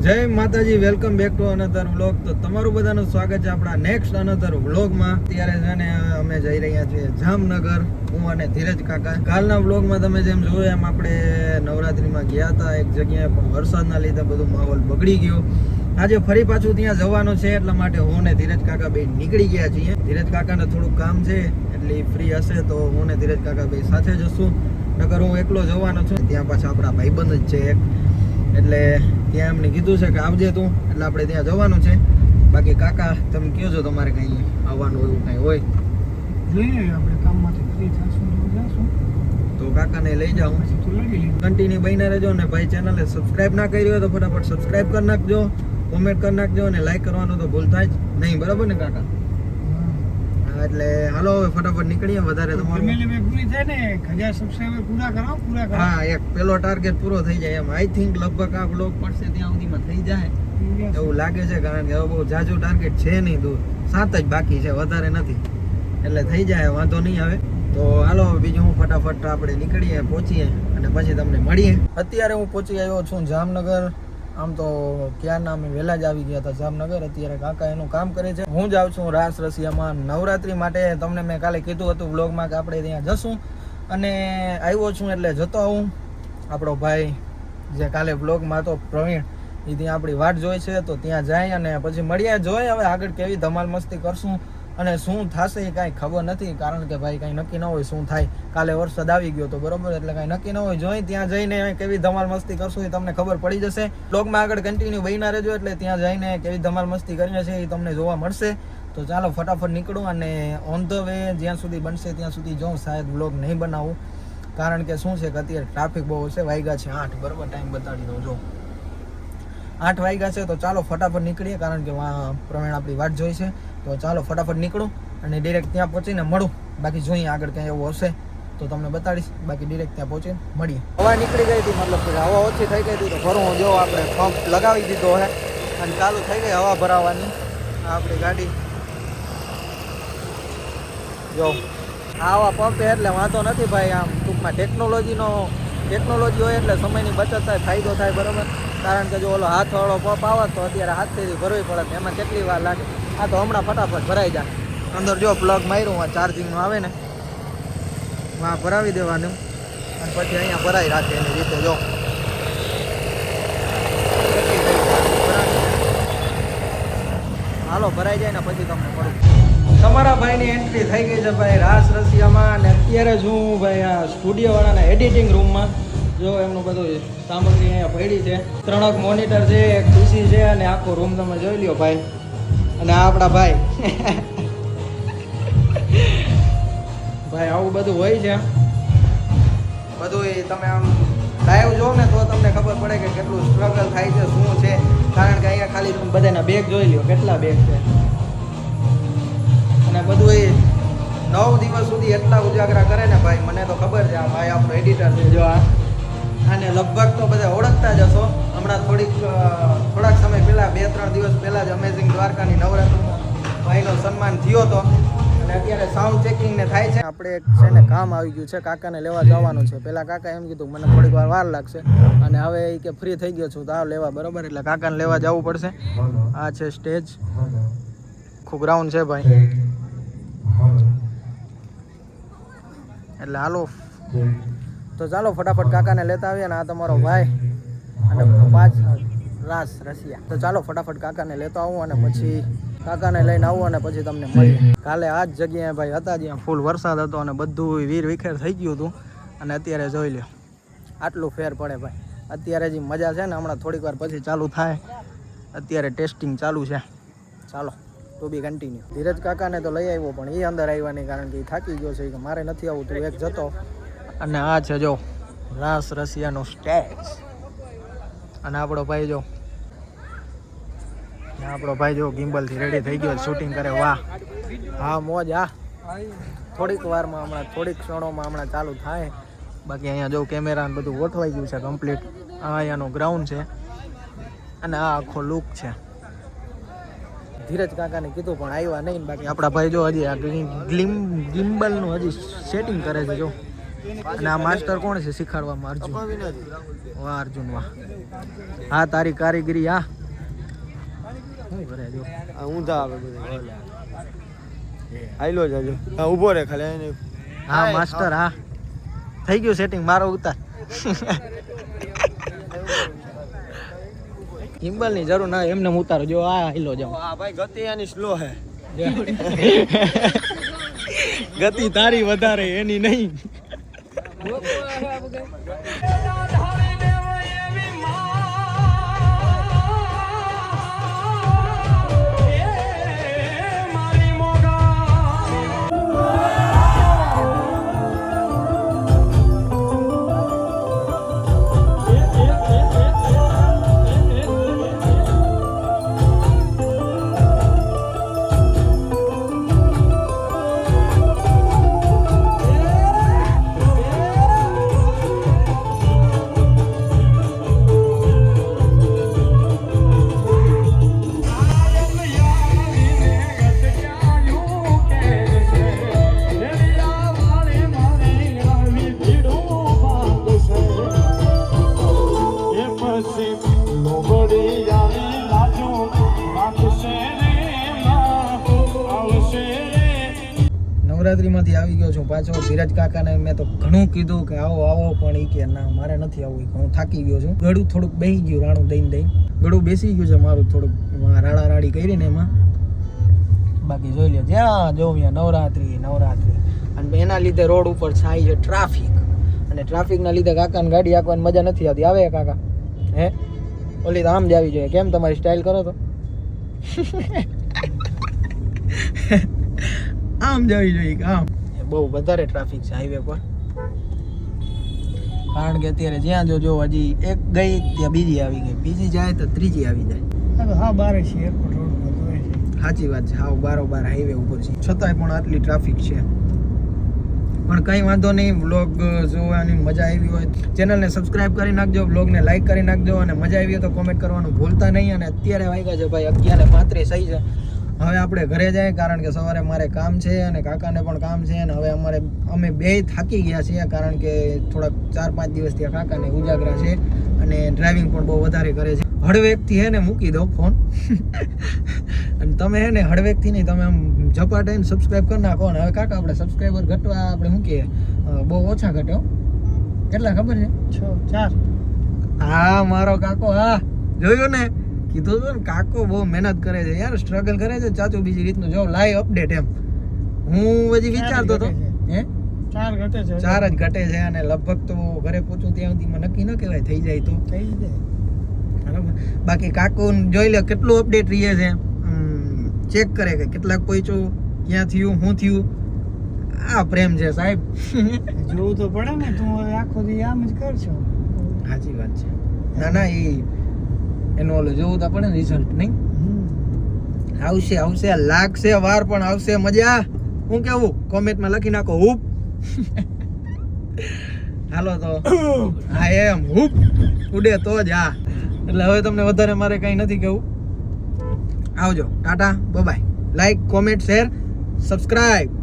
જય માતાજી, welcome back to another vlog. તો તમારું બધાનું સ્વાગત છે આપણા નેક્સ્ટ અનધર વ્લોગમાં. અત્યારે છે ને અમે જઈ રહ્યા છીએ જામનગર, હું અને ધીરજ કાકા. કાલના વ્લોગમાં તમે જેમ જોયું એમ આપણે નવરાત્રીમાં ગયા હતા એક જગ્યાએ, પણ વરસાદના લીધે બધું માહોલ બગડી ગયો. આજે ફરી પાછું ત્યાં જવાનું છે, એટલા માટે હું ને ધીરજ કાકા બે નીકળી ગયા છીએ. ધીરજ કાકાને થોડુંક કામ છે એટલે ફ્રી હશે તો હું ને ધીરજ કાકા બે સાથે જશું, નકર હું એકલો જવાનો છું. ત્યાં પાછા આપણા ભાઈબંધ જ છે એક, એટલે ત્યાં એમને કીધું છે કે આવજે તું, એટલે આપણે ત્યાં જવાનું છે. બાકી કાકા તમે કહો છો તમારે કંઈ આવવાનું એવું કંઈ હોય જોઈએ, આપણે કામમાંથી ફ્રી થશું તો જશું. તો કાકાને લઈ જાઉં. કન્ટિન્યુ બન્યા રહેજો ને ભાઈ, ચેનલને સબસ્ક્રાઇબ ના કરી હોય તો ફટાફટ સબસ્ક્રાઇબ કરી નાખજો, કોમેન્ટ કરી નાખજો અને લાઈક કરવાનું તો ભૂલતા જ નહીં, બરાબર ને કાકા? એટલે હાલો હવે ફટાફટ નીકળીએ. વધારે તમારું પૂરી થાય ને 1000 સબસ્ક્રાઇબર પૂરા કરો. હા, એક પેલો ટાર્ગેટ પૂરો થઈ જાય એમ. આઈ થિંક લગભગ આ બ્લોગ પડશે ત્યાં સુધીમાં થઈ જાય એવું લાગે છે, કારણ કે હવે બહુ જાજુ ટાર્ગેટ છે નહીં, દૂર 7 જ બાકી છે, વધારે નથી, એટલે થઈ જાય, વાંધો નહીં આવે. તો હાલો બીજું હું ફટાફટ આપણે નીકળીએ, પહોંચીએ અને પછી તમને મળીએ. અત્યારે હું પહોંચી આવ્યો છું જામનગર. આમ તો ક્યારના અમે વહેલા જ આવી ગયા હતા જામનગર. અત્યારે કાકા એનું કામ કરે છે, હું જ આવું છું રાસ રસિયામાં નવરાત્રી માટે. તમને મેં કાલે કીધું હતું વ્લોગમાં કે આપણે ત્યાં જશું, અને આવ્યો છું એટલે જતો આવું. આપણો ભાઈ જે કાલે વ્લોગમાં હતો પ્રવીણ, એ ત્યાં આપણી વાટ જોઈ છે, તો ત્યાં જાય અને પછી મળીએ. જોઈએ હવે આગળ કેવી ધમાલ મસ્તી કરશું અને શું થશે એ કાંઈ ખબર નથી, કારણ કે ભાઈ કાંઈ નક્કી ન હોય શું થાય. કાલે વરસાદ આવી ગયો તો બરોબર, એટલે કાંઈ નક્કી ન હોય. જોઈ ત્યાં જઈને કેવી ધમાલ મસ્તી કરશું એ તમને ખબર પડી જશે. બ્લોગમાં આગળ કન્ટિન્યુ બન્યા રહેજો, એટલે ત્યાં જઈને કેવી ધમાલ મસ્તી કરીએ છે એ તમને જોવા મળશે. તો ચાલો ફટાફટ નીકળું અને ઓન ધ વે જ્યાં સુધી બનશે ત્યાં સુધી જોઉં. શાયદ બ્લોગ નહીં બનાવું, કારણ કે શું છે કે અત્યારે ટ્રાફિક બહુ હશે. વાગ્યા છે 8, બરાબર ટાઈમ બતાડી દઉં, જો 8 વાગ્યા છે. તો ચાલો ફટાફટ નીકળીએ, કારણ કે પ્રવીણ આપણી વાટ જોઈ છે. તો ચાલો ફટાફટ નીકળું અને ડિરેક્ટ ત્યાં પહોંચીને મળું. બાકી જોઈએ આગળ ક્યાંય એવું હશે તો તમને બતાડીશ. બાકી ડિરેક્ટ ત્યાં પહોંચીને મળીએ. હવા નીકળી ગઈ હતી, મતલબ કે હવા ઓછી થઈ ગઈ હતી, તો ઘરું જો આપણે પંપ લગાવી દીધો છે અને ચાલુ થઈ ગઈ હવા ભરાવાની. આપણી ગાડી જો આવા પંપ એટલે વાંધો નથી ભાઈ. આમ ટૂંકમાં ટેકનોલોજી હોય એટલે સમયની બચત થાય, ફાયદો થાય, બરાબર. કારણ કે જો ઓલો હાથવાળો પંપ આવે તો અત્યારે હાથથી ભરવી પડે, એમાં કેટલી વાર લાગે. આ તો હમણાં ફટાફટ ભરાઈ જાય. અંદર જો પ્લગ માર્યું, આ ચાર્જિંગનું આવે ને, વાં ભરાવી દેવાનું અને પછી અહીંયા ભરાઈ રાખે એની રીતે. જો હાલો ભરાઈ જાય ને પછી તમને પડું. તમારા ભાઈની એન્ટ્રી થઈ ગઈ છે ભાઈ રાસ રસિયામાં, અને અત્યારે જ હું ભાઈ આ સ્ટુડિયોવાળાના એડિટિંગ રૂમમાં. જો એમનું બધું સામગ્રી અહીંયા પડી છે. 3 મોનિટર છે, એક પીસી છે અને આખો રૂમ તમે જોઈ લ્યો ભાઈ. અને આ આપણા ભાઈ ભાઈ આવું બધું હોય છે બધું. એ તમે આમ લાઈવ જો ને તો તમને ખબર પડે કે કેટલું સ્ટ્રગલ થાય છે, શું છે. કારણ કે અહીંયા ખાલી બધાના બેગ જોઈ લ્યો, કેટલા બેગ છે. અને બધું એ 9 દિવસ સુધી એટલા ઉજાગરા કરે ને ભાઈ, મને તો ખબર છે. આ ભાઈ આપણો એડિટર છે. જો આને લગભગ તો બધા ઓળખતા જ હશો. હમણાં થોડાક સમય પહેલાં 2-3 દિવસ પહેલાં જ અમેઝિંગ દ્વારકાની નવરાત્રિમાં ભાઈનો સન્માન થયો હતો, અને અત્યારે સાઉન્ડ ચેકિંગ ને થાય છે. આપણે છે ને કામ આવી ગયું છે, કાકાને લેવા જવાનું છે. પહેલાં કાકા એમ કીધું મને થોડીક વાર લાગશે, અને હવે એ કે ફ્રી થઈ ગયો છું તો આવ લેવા, બરાબર. એટલે કાકાને લેવા જવું પડશે. આ છે સ્ટેજ, આખું ગ્રાઉન્ડ છે ભાઈ. એટલે હાલો તો ચાલો ફટાફટ કાકાને લેતા આવીએ. ને આ તમારો ભાઈ અને 5 રાસ રસિયા. તો ચાલો ફટાફટ કાકાને લેતો આવું અને પછી કાકાને લઈને આવું અને પછી તમને મળીએ. કાલે આ જ જગ્યાએ ભાઈ હતા જ્યાં ફૂલ વરસાદ હતો અને બધું વીર વિખેર થઈ ગયું હતું, અને અત્યારે જોઈ લો આટલું ફેર પડે ભાઈ. અત્યારે જે મજા છે ને હમણાં થોડીક વાર પછી ચાલુ થાય. અત્યારે ટેસ્ટિંગ ચાલુ છે. ચાલો તો બી કન્ટિન્યુ. ધીરજ કાકાને તો લઈ આવ્યો, પણ એ અંદર આવ્યા નહીં, કારણ કે એ થાકી ગયો છે કે મારે નથી આવવું, તું એક જતો. અને આ છે જો રાસ રસિયાનો સ્ટેજ, અને આપણો ભાઈ જો ગિમ્બલથી રેડી થઈ ગયો, શૂટિંગ કરે. વાહ હા મોજ. હા થોડીક વારમાં હમણાં થોડીક ક્ષણોમાં હમણાં ચાલુ થાય. બાકી અહીંયા જો કેમેરા ને બધું ગોઠવાઈ ગયું છે કમ્પ્લીટ. આ અહીંયાનું ગ્રાઉન્ડ છે અને આ આખો લુક છે. ધીરજ કાકાને કીધું પણ આવ્યા નહીં. બાકી આપણા ભાઈ જો હજી આ ગિમ્બલનું હજી સેટિંગ કરે છે જો. અને આ માસ્ટર કોણ છે શીખવાડવામાં? અર્જુન. વાહ અર્જુન વાહ. હા તારી કારીગરી. હા ઘરે જો ઊંધા આવે બધા આઈલો જાજો હા ઊભો રે ખાલી એને હા માસ્ટર હા થઈ ગયું સેટિંગ મારો ઉતાર કિમ્બલ ની જરૂર ના એમને ઉતારો જો આ હિલો જાવ હા ભાઈ ગતિ આની સ્લો હે ગતિ તારી વધારે એની નહીં નવરાત્રીમાંથી આવી ગયો છું પાછો ધીરજ કાકાને મેં તો ઘણું કીધું કે આવો આવો પણ એ કે ના મારે નથી આવવું હું થાકી ગયો છું ગળું થોડુંક બેસી ગયું રાણું દઈને ગળું બેસી ગયું છે મારું થોડુંક રાડા રાડી કરી ને એમાં બાકી જોઈ લો જ્યાં જોઉં ત્યાં નવરાત્રી અને એના લીધે રોડ ઉપર થાય છે ટ્રાફિક અને ટ્રાફિકના લીધે કાકાને ગાડી હાંકવાની મજા નથી આવતી આવે કાકા હે ઓલી તો આમ જ આવી જોઈએ કેમ તમારી સ્ટાઇલ કરો તો આમ જવી જોઈએ આમ બહુ વધારે ટ્રાફિક છે હાઈવે પર કારણ કે અત્યારે જ્યાં જો હજી એક ગઈ ત્યાં બીજી આવી ગઈ બીજી જાય તો ત્રીજી આવી જાય હા બારે છે એરપોર્ટ રોડ પર હોય છે સાચી વાત છે હાવ બારોબાર હાઈવે ઉપર છે છતાંય પણ આટલી ટ્રાફિક છે પણ કંઈ વાંધો નહીં વ્લોગ જોવાની મજા આવી હોય ચેનલને સબસ્ક્રાઇબ કરી નાખજો વ્લોગને લાઈક કરી નાખજો અને મજા આવી હોય તો કોમેન્ટ કરવાનું ભૂલતા નહીં અને અત્યારે વાગ્યા છે ભાઈ 11:35 થઈ છે હવે આપણે ઘરે જાય કારણ કે સવારે મારે કામ છે અને કાકાને પણ કામ છે અને હવે અમે બે થાકી ગયા છીએ કારણ કે થોડાક 4-5 દિવસ ત્યાં કાકાને ઉજાગરા છે અને ડ્રાઇવિંગ પણ બહુ વધારે કરે છે હળવેકથી હે ને મૂકી દો ફોન અને તમે હે ને હળવેકથી નહીં તમે આમ ઝપાટાઈને સબસ્ક્રાઇબ કરી નાખો ને હવે કાકા આપણે સબસ્ક્રાઈબર ઘટવા આપણે શું કહીએ બહુ ઓછા ઘટ્યો કેટલા ખબર છે 4 હા મારો કાકો હા જોયું ને કીધું હતું ને કાકો બહુ મહેનત કરે છે યાર સ્ટ્રગલ કરે છે ચાચુ બીજી રીતનું જો લાઈવ અપડેટ એમ હું હજી વિચારતો હતો હે 4 ઘટે છે 4 જ ઘટે છે અને લગભગ તો ઘરે પહોંચું ત્યાં સુધીમાં નક્કી ન કહેવાય થઈ જાય તો થઈ જાય બરાબર બાકી કાકો જોઈ લે કેટલું અપડેટ રહીએ છે ચેક કરે કે કેટલાક પહોંચ્યું ક્યાં થયું શું થયું આ પ્રેમ છે સાહેબ જોવું તો પડે ને તું હવે આખો દી આમ જ કરશો સાચી વાત છે ના એનું ઓલું જોવું તો પડે ને રિઝલ્ટ નહીં આવશે લાગશે વાર પણ આવશે મજા હું કેવું કોમેન્ટમાં લખી નાખો હુપ હાલો તો હા એમ હુપ ઉડે તો જ હા એટલે હવે તમને વધારે મારે કંઈ નથી કેવું આવજો Tata bye like comment share subscribe